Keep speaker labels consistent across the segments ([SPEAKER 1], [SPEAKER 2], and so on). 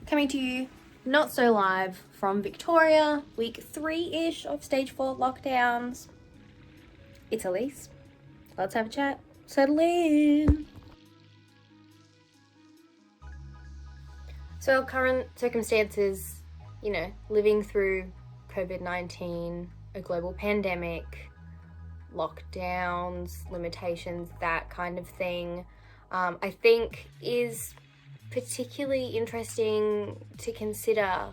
[SPEAKER 1] Coming to you not so live from Victoria, week 3-ish of stage 4 lockdowns. It's Elise. Let's have a chat. Settle in. So our current circumstances, living through COVID-19, a global pandemic, lockdowns, limitations, that kind of thing, I think is particularly interesting to consider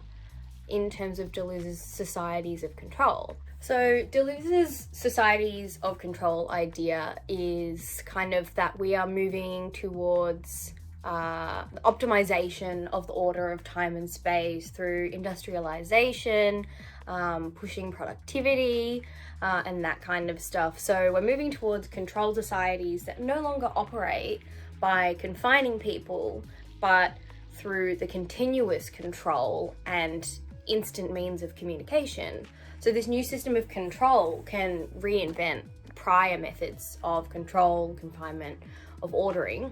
[SPEAKER 1] in terms of Deleuze's societies of control. So Deleuze's societies of control idea is kind of that we are moving towards optimization of the order of time and space through industrialization, pushing productivity, and that kind of stuff. So we're moving towards controlled societies that no longer operate by confining people, but through the continuous control and instant means of communication. So this new system of control can reinvent prior methods of control, confinement, of ordering,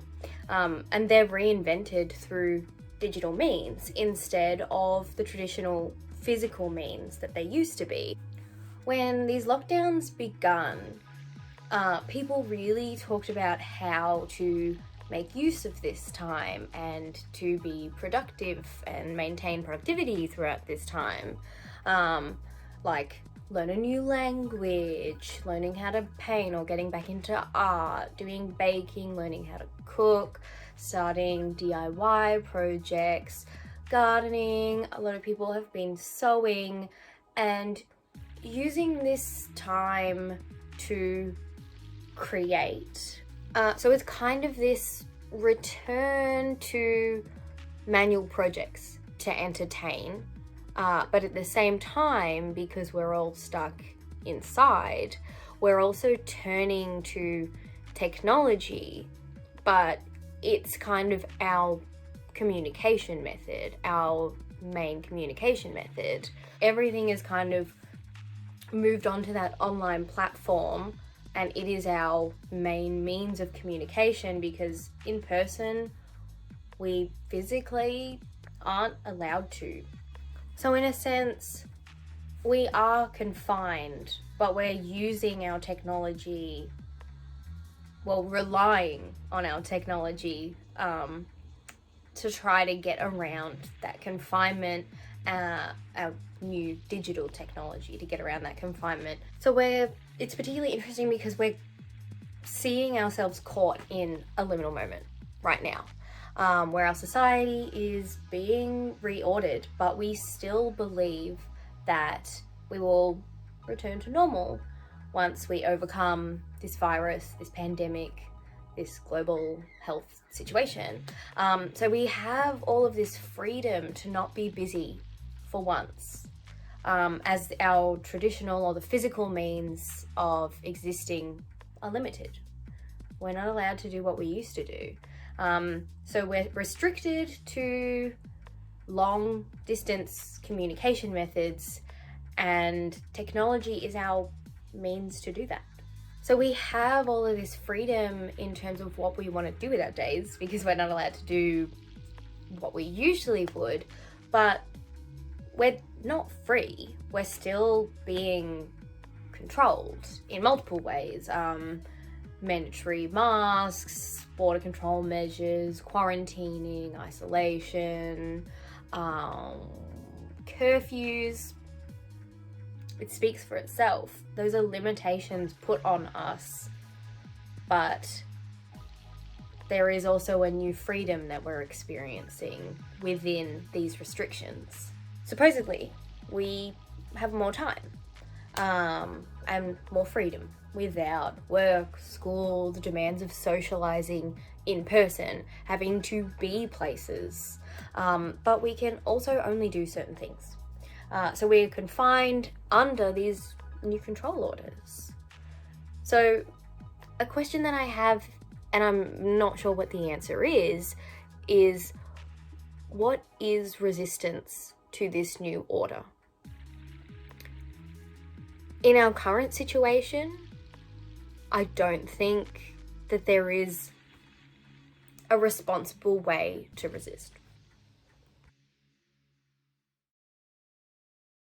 [SPEAKER 1] and they're reinvented through digital means instead of the traditional physical means that they used to be. When these lockdowns begun, people really talked about how to make use of this time and to be productive and maintain productivity throughout this time. Like learn a new language, learning how to paint or getting back into art, doing baking, learning how to cook, starting DIY projects, gardening. A lot of people have been sewing and using this time to create. So it's kind of this return to manual projects to entertain, but at the same time, because we're all stuck inside, we're also turning to technology, but it's kind of our communication method, our main communication method. Everything is kind of moved onto that online platform, and it is our main means of communication because in person, we physically aren't allowed to. So in a sense, we are confined, but we're using our technology, relying on our technology to try to get around that confinement, our new digital technology to get around that confinement. So it's particularly interesting because we're seeing ourselves caught in a liminal moment right now, where our society is being reordered, but we still believe that we will return to normal once we overcome this virus, this pandemic, this global health situation. So we have all of this freedom to not be busy for once, as our traditional or the physical means of existing are limited. We're not allowed to do what we used to do. So we're restricted to long distance communication methods, and technology is our means to do that. So we have all of this freedom in terms of what we want to do with our days because we're not allowed to do what we usually would, but we're not free. We're still being controlled in multiple ways. Mandatory masks, border control measures, quarantining, isolation, curfews. It speaks for itself. Those are limitations put on us, but there is also a new freedom that we're experiencing within these restrictions. Supposedly, we have more time and more freedom without work, school, the demands of socializing in person, having to be places, but we can also only do certain things. So we're confined under these new control orders. So a question that I have, and I'm not sure what the answer is what is resistance to this new order? In our current situation, I don't think that there is a responsible way to resist.